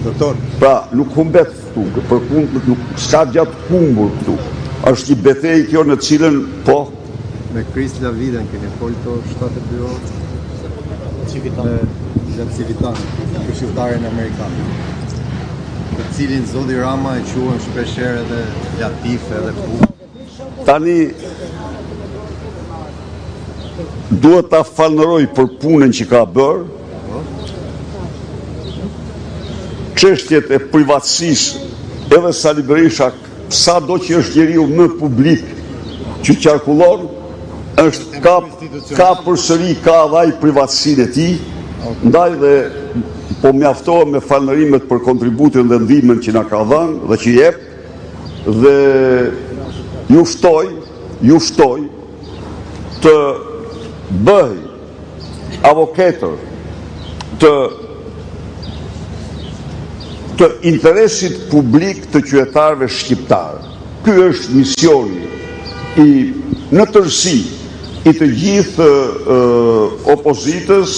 Doktor. Pra, nuk humbet këtu, për punë nuk s'ka gjatë humbur këtu. Është një betejë kjo në cilën, po, Me Chris Laviden keni folto 72 orë me Civitan, këshilltarin amerikan, të cilin Zoti Rama e quhen shpeshherë edhe Latif edhe Pu. tani duhet ta falënderoj për punën që ka bërë. Çështjet e privatësisë, edhe Sali Berisha, sado që është njeriu më publik që qarkullon, është ka përsëri ka vaj privatësinë e tij, ndaj dhe po mjaftohem me falënderimet për kontributin dhe ndihmën që na ka dhënë dhe që jep, dhe ju ftoj të bëj avokatër të interesit publik të qytetarëve shqiptarë. Ky është misioni në tërësi i të gjithë opozitës